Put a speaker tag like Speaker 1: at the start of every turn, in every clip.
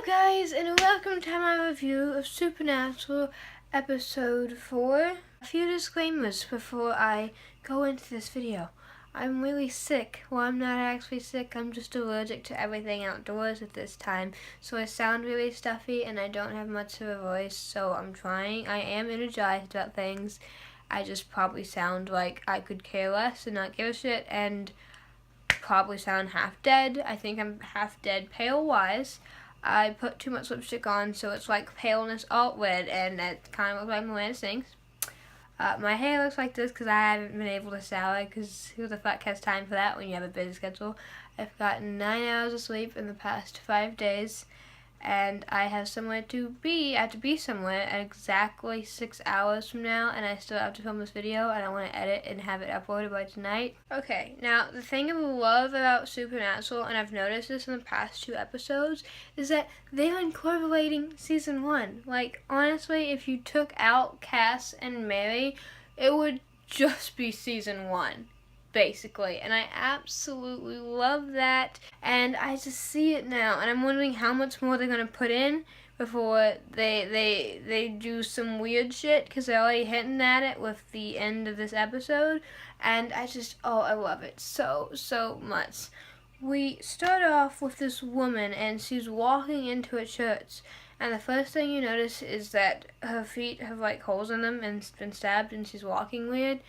Speaker 1: guys, and welcome to my review of Supernatural episode 4. A few disclaimers before I go into this video. I'm really sick. Well, I'm not actually sick, I'm just allergic to everything outdoors at this time. So I sound really stuffy and I don't have much of a voice, so I'm trying. I am energized about things. I just probably sound like I could care less and not give a shit and probably sound half dead. I think I'm half dead pale-wise. I put too much lipstick on, so it's like paleness alt red, and it kind of looks like Miranda Sings. My hair looks like this because I haven't been able to shower, because who the fuck has time for that when you have a busy schedule? I've gotten 9 hours of sleep in the past 5 days, and I have somewhere to be. I have to be somewhere at exactly 6 hours from now, and I still have to film this video, and I want to edit and have it uploaded by tonight. Okay, now the thing I love about Supernatural, and I've noticed this in the past 2 episodes, is that they're incorporating season 1. Like, honestly, if you took out Cass and Mary, it would just be season 1. Basically, and I absolutely love that, and I just see it now, and I'm wondering how much more they're gonna put in before they do some weird shit, because they're already hinting at it with the end of this episode, and I love it so much. We start off with this woman, and she's walking into a church, and the first thing you notice is that her feet have like holes in them and been stabbed, and she's walking weird.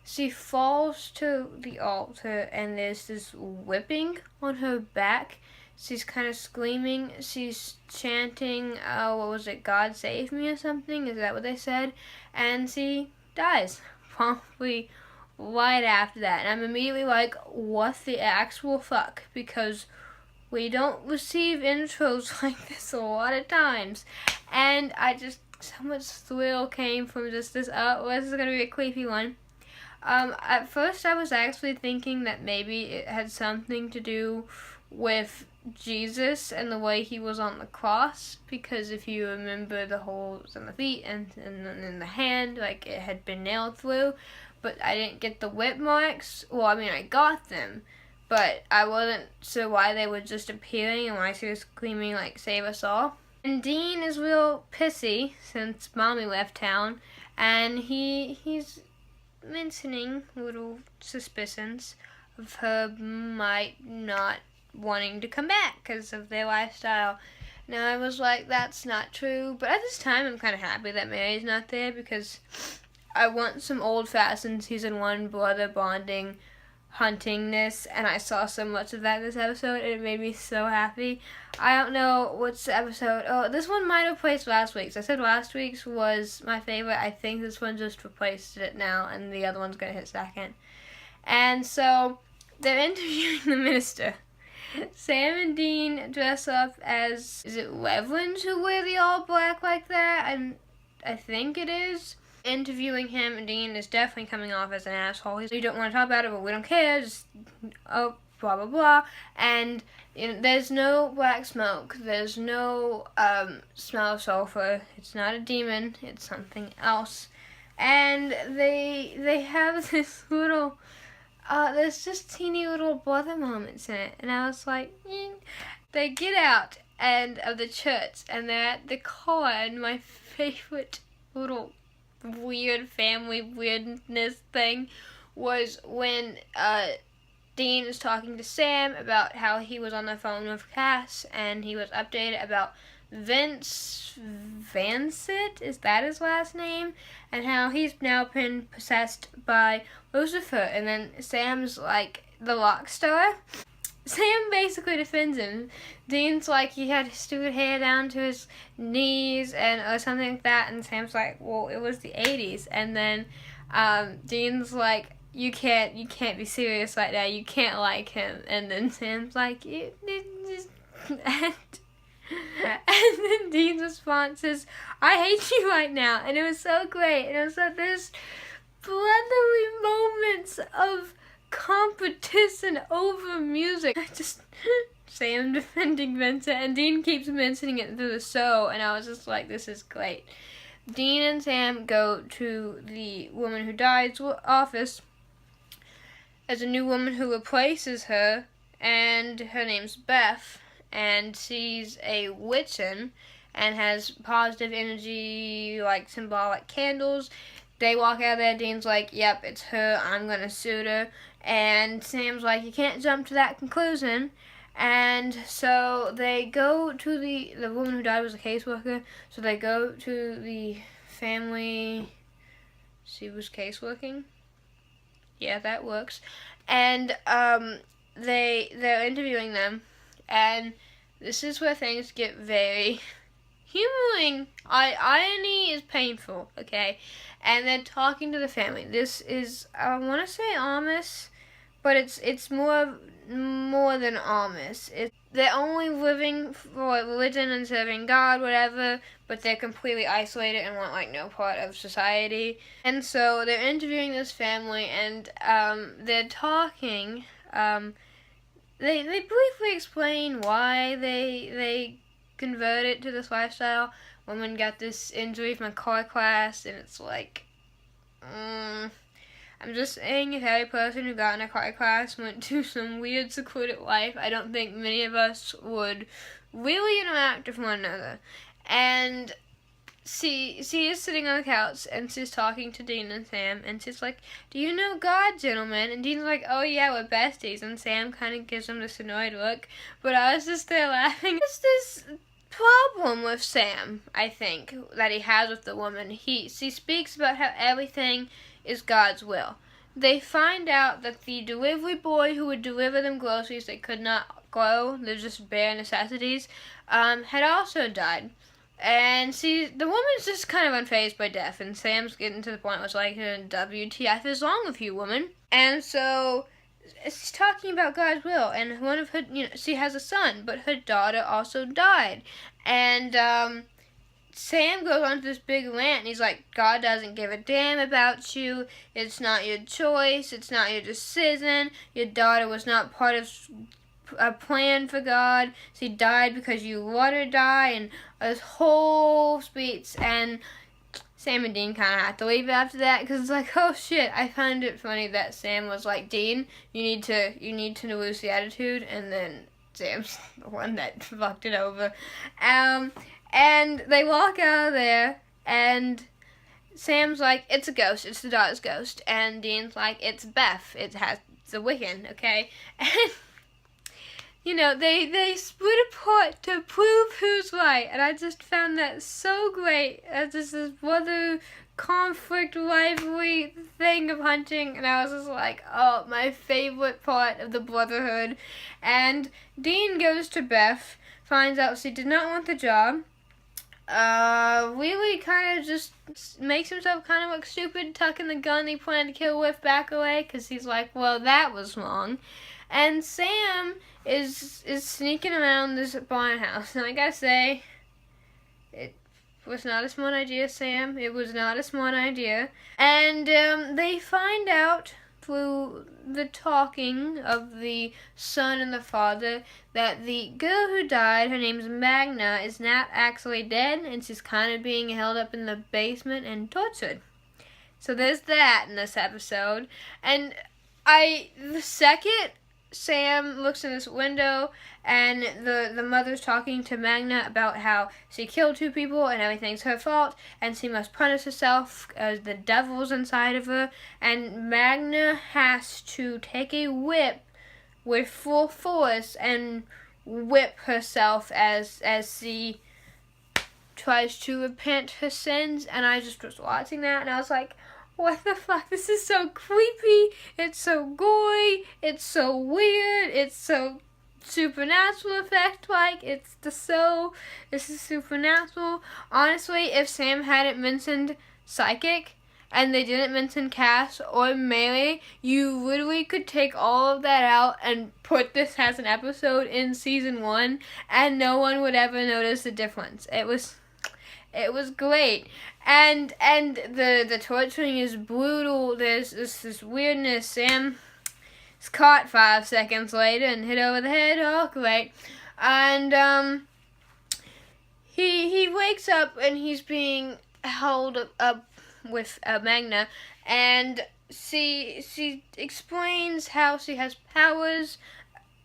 Speaker 1: She falls to the altar, and there's this whipping on her back. She's kind of screaming. She's chanting, what was it, God save me or something? Is that what they said? And she dies promptly right after that. And I'm immediately like, what the actual fuck? Because we don't receive intros like this a lot of times. And so much thrill came from just this, this is going to be a creepy one. At first I was actually thinking that maybe it had something to do with Jesus and the way he was on the cross, because if you remember the holes in the feet and in the hand, like it had been nailed through, but I didn't get the whip marks. Well, I mean, I got them, but I wasn't sure why they were just appearing and why she was screaming like, save us all. And Dean is real pissy since Mommy left town, and he's mentioning little suspicions of her might not wanting to come back because of their lifestyle. Now I was like, that's not true, but at this time I'm kind of happy that Mary's not there, because I want some old-fashioned season 1 brother bonding huntingness, and I saw so much of that in this episode, and it made me so happy. I don't know what's the episode. Oh, this one might have replaced last week's. I said last week's was my favorite. I think this one just replaced it now, and the other one's gonna hit second. And so they're interviewing the minister. Sam and Dean dress up as, is it reverends who wear the all black like that? And I think it is. Interviewing him, and Dean is definitely coming off as an asshole. He's, you don't want to talk about it, but we don't care, just, blah, blah, blah. And there's no black smoke. There's no smell of sulfur. It's not a demon. It's something else. And they have this little, there's just teeny little brother moments in it. And I was like, They get out of the church, and they're at the car, and my favorite little weird family weirdness thing was when Dean was talking to Sam about how he was on the phone with Cass, and he was updated about Vince Vansett, is that his last name? And how he's now been possessed by Lucifer. And then Sam's like, the rock star? Sam basically defends him. Dean's like, he had his stupid hair down to his knees or something like that, and Sam's like, well, it was the 80s. And then Dean's like, you can't be serious like that, you can't like him. And then Sam's like, and then Dean's response is, I hate you right now. And it was so great. And it was like this brotherly moments of competition over music. Sam defending Vincent, and Dean keeps mentioning it through the show, and I was just like, this is great. Dean and Sam go to the woman who died's office as a new woman who replaces her, and her name's Beth, and she's a Witchen and has positive energy, like symbolic candles. They walk out there, Dean's like, yep, it's her, I'm gonna shoot her. And Sam's like, you can't jump to that conclusion. And so they go to the woman who died was a caseworker, so they go to the family. She was caseworking. Yeah, that works. And they're interviewing them, and this is where things get very humoring. Irony is painful, okay? And they're talking to the family. This is, I want to say Amish, but it's more than Amish. They're only living for religion and serving God, whatever, but they're completely isolated and want like no part of society. And so they're interviewing this family, and they're talking. They briefly explain why they converted to this lifestyle. Woman got this injury from a car class, and it's like, I'm just saying, if every person who got in a car class went to some weird secluded life, I don't think many of us would really interact with one another. And she is sitting on the couch, and she's talking to Dean and Sam, and she's like, do you know God, gentlemen? And Dean's like, oh yeah, we're besties, and Sam kind of gives him this annoyed look, but I was just there laughing. It's this problem with Sam, I think, that he has with the woman. She speaks about how everything is God's will. They find out that the delivery boy who would deliver them groceries they could not grow, they're just bare necessities, had also died. And the woman's just kind of unfazed by death, and Sam's getting to the point where it's like, WTF is wrong with you, woman? And so it's talking about God's will, and one of her, she has a son, but her daughter also died. And Sam goes on to this big rant, and he's like, God doesn't give a damn about you. It's not your choice. It's not your decision. Your daughter was not part of a plan for God. She died because you let her die, and this whole speech. And Sam and Dean kind of had to leave after that, because it's like, oh shit. I found it funny that Sam was like, Dean, you need to lose the attitude, and then Sam's the one that fucked it over. And they walk out of there, and Sam's like, it's a ghost, it's the daughter's ghost. And Dean's like, it's Beth, it's a Wiccan, okay? And, they split apart to prove who's right, and I just found that so great. This brother conflict, rivalry thing of hunting, and I was just like, oh, my favorite part of the Brotherhood. And Dean goes to Beth, finds out she did not want the job, really kind of just makes himself kind of look stupid, tucking the gun he planned to kill with back away, because he's like, well, that was wrong. And Sam is sneaking around this barn house, and I gotta say, it was not a smart idea, Sam. It was not a smart idea. And they find out through the talking of the son and the father that the girl who died, her name's Magna, is not actually dead, and she's kind of being held up in the basement and tortured. So there's that in this episode. And the second Sam looks in this window, and the mother's talking to Magna about how she killed 2 people and everything's her fault, and she must punish herself as the devil's inside of her, and Magna has to take a whip with full force and whip herself as she tries to repent her sins. And I just was watching that, and I was like, what the fuck? This is so creepy. It's so gory. It's so weird. It's so supernatural effect. Like, this is supernatural. Honestly, if Sam hadn't mentioned psychic and they didn't mention Cass or Mary, you literally could take all of that out and put this as an episode in season 1, and no one would ever notice the difference. It was great. And the torturing is brutal. There's this weirdness. Sam is caught 5 seconds later and hit over the head. Oh, great. And he wakes up, and he's being held up with Magna, and she explains how she has powers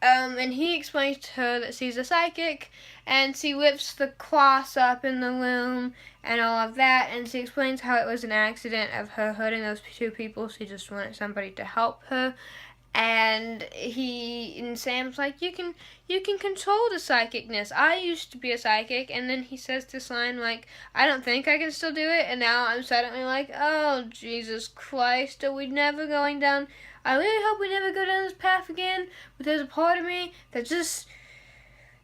Speaker 1: And he explains to her that she's a psychic, and she lifts the cloths up in the room and all of that, and she explains how it was an accident of her hurting those two people. She just wanted somebody to help her. And Sam's like, you can control the psychicness. I used to be a psychic. And then he says this line like, I don't think I can still do it. And now I'm suddenly like, oh, Jesus Christ, are we never going down? I really hope we never go down this path again. But there's a part of me that just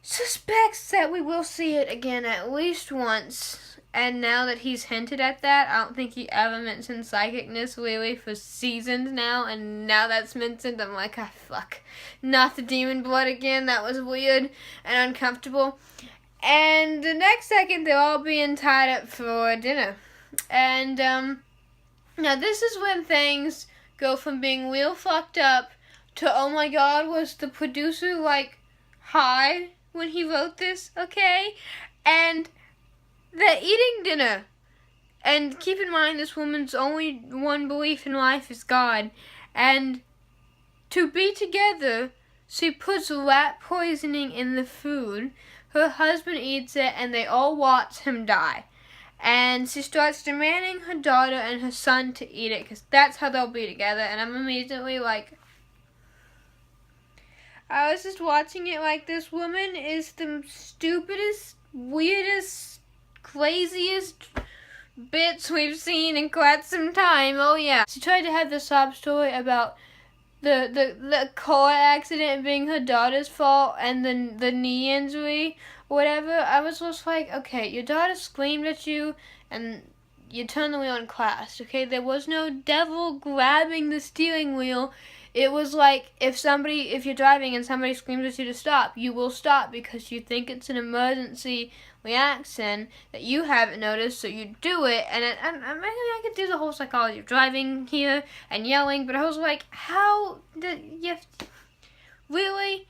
Speaker 1: suspects that we will see it again at least once. And now that he's hinted at that, I don't think he ever mentioned psychicness really for seasons now. And now that's mentioned, I'm like, fuck. Not the demon blood again. That was weird and uncomfortable. And the next second, they're all being tied up for dinner. And now this is when things go from being real fucked up to, oh my God, was the producer like high when he wrote this? Okay. And they're eating dinner. And keep in mind, this woman's only one belief in life is God. And to be together, she puts rat poisoning in the food. Her husband eats it, and they all watch him die. And she starts demanding her daughter and her son to eat it, because that's how they'll be together. And I'm immediately like, I was just watching it like, this woman is the stupidest, weirdest, craziest bits we've seen in quite some time. Oh yeah. She tried to have the sob story about the car accident being her daughter's fault and the knee injury or whatever. I was just like, okay, your daughter screamed at you and you turned the wheel in class, okay? There was no devil grabbing the steering wheel. It was like, if you're driving and somebody screams at you to stop, you will stop because you think it's an emergency reaction that you haven't noticed, so you do it. And I could do the whole psychology of driving here and yelling, but I was like, really?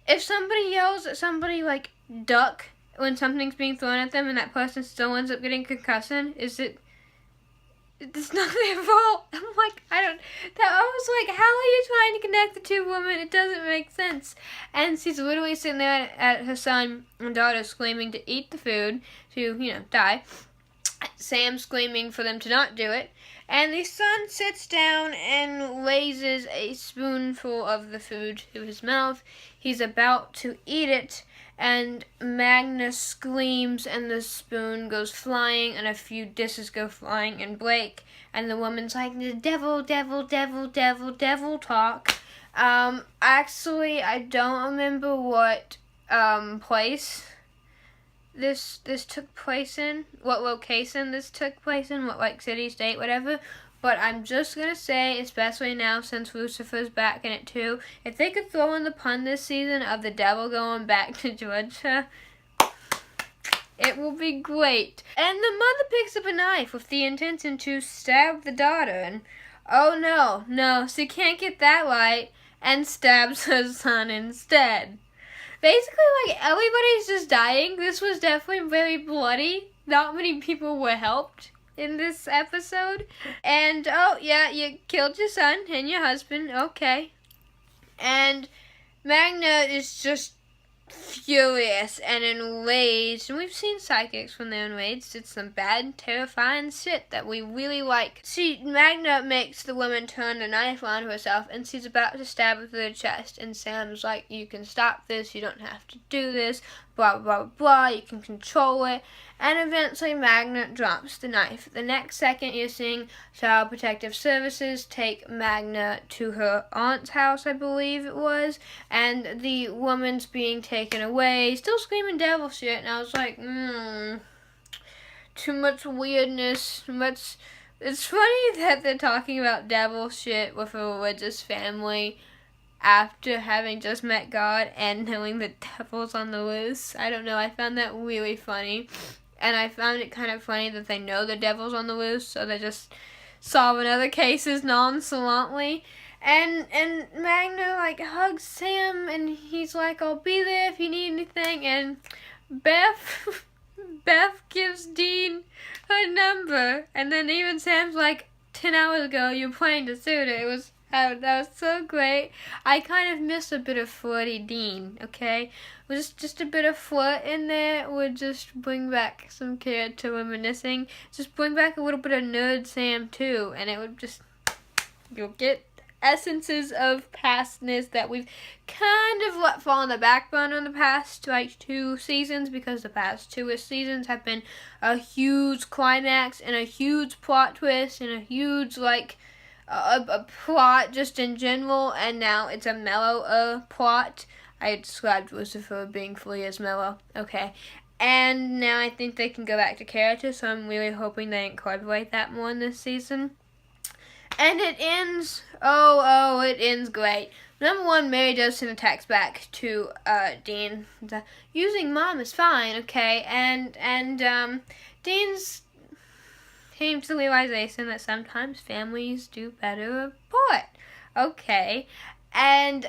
Speaker 1: If somebody yells at somebody like duck when something's being thrown at them and that person still ends up getting concussion, it's not their fault. I'm like, I was like, how are you trying to connect the two women? It doesn't make sense. And she's literally sitting there at her son and daughter screaming to eat the food, to, die. Sam screaming for them to not do it. And the son sits down and raises a spoonful of the food to his mouth. He's about to eat it, and Magna screams, and the spoon goes flying, and a few dishes go flying and break. And the woman's like, the devil, devil, devil, devil, devil talk. Actually, I don't remember what place this took place in, what location this took place in, what city, state, whatever. But I'm just gonna say, especially now since Lucifer's back in it too, if they could throw in the pun this season of the devil going back to Georgia, it will be great. And the mother picks up a knife with the intention to stab the daughter, and oh no, she can't get that right, and stabs her son instead. Basically, everybody's just dying. This was definitely very bloody. Not many people were helped in this episode. And, oh, yeah, you killed your son and your husband. Okay. And Magna is just furious and enraged. And we've seen psychics when they're enraged. It's some bad, terrifying shit that we really like. Magna makes the woman turn the knife on herself, and she's about to stab her through the chest. And Sam's like, you can stop this. You don't have to do this. Blah, blah, blah. You can control it. And eventually Magna drops the knife. The next second, you're seeing Child Protective Services take Magna to her aunt's house, I believe it was. And the woman's being taken away, still screaming devil shit. And I was like, too much weirdness, It's funny that they're talking about devil shit with a religious family after having just met God and knowing the devil's on the loose. I don't know, I found that really funny. And I found it kind of funny that they know the devil's on the loose, so they're just solving other cases nonchalantly. And Magna, hugs Sam, and he's like, I'll be there if you need anything. And Beth gives Dean her number. And then even Sam's like, 10 hours ago, you were planning to sue her. It was That was so great. I kind of miss a bit of flirty Dean, okay? Just a bit of flirt in there would just bring back some character reminiscing. Just bring back a little bit of Nerd Sam too, and it would just, you'll get essences of pastness that we've kind of let fall on the back burner in the past, like, 2 seasons, because the past 2 seasons have been a huge climax and a huge plot twist and a huge, like, a plot just in general, and now it's a mellow plot. I described Lucifer being fully as mellow, okay. And now I think they can go back to character, so I'm really hoping they incorporate that more in this season. And it ends, it ends great. Number 1, Mary does send a text back to Dean. Using mom is fine, okay, and Dean's came to the realization that sometimes families do better apart. Okay. And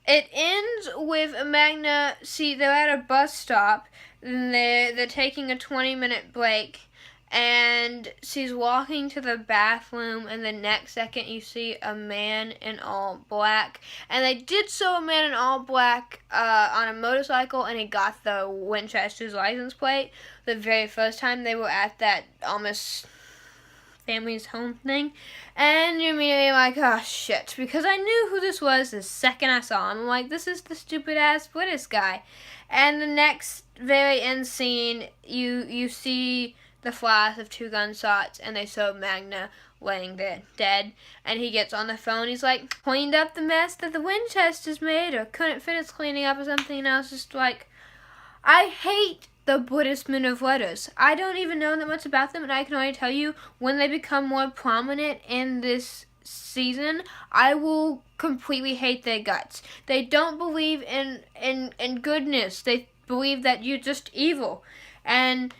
Speaker 1: it ends with Magna, they're at a bus stop, and they're taking a 20-minute break, and she's walking to the bathroom, and the next second you see a man in all black. And they did show a man in all black on a motorcycle, and he got the Winchester's license plate the very first time they were at that almost family's home thing. And you're immediately like, oh shit, because I knew who this was the second I saw him. I'm like, this is the stupid ass British guy. And the next very end scene, you see the flash of 2 gunshots, and they show Magna laying there dead, and he gets on the phone. He's like, cleaned up the mess that the Winchesters made, or couldn't finish cleaning up or something, and I was just like, I hate the Buddhismen of letters. I don't even know that much about them, and I can only tell you, when they become more prominent in this season, I will completely hate their guts. They don't believe in goodness. They believe that you're just evil, and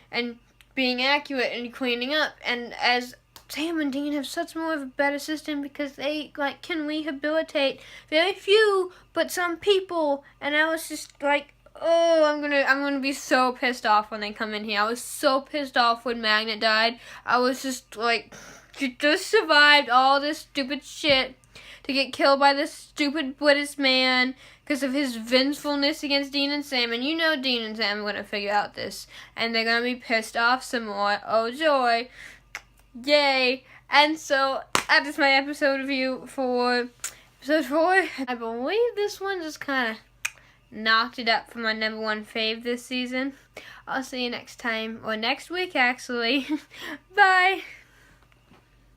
Speaker 1: being accurate and cleaning up. And as Sam and Dean have such more of a better system, because they can rehabilitate very few, but some people. And I was just like, oh, I'm gonna be so pissed off when they come in here. I was so pissed off when Magnet died. I was just like, she just survived all this stupid shit to get killed by this stupid British man because of his vengefulness against Dean and Sam. And you know Dean and Sam are going to figure out this, and they're going to be pissed off some more. Oh joy. Yay. And so that is my episode review for episode 4. I believe this one just kind of knocked it up for my number 1 fave this season. I'll see you next time, or next week actually. Bye.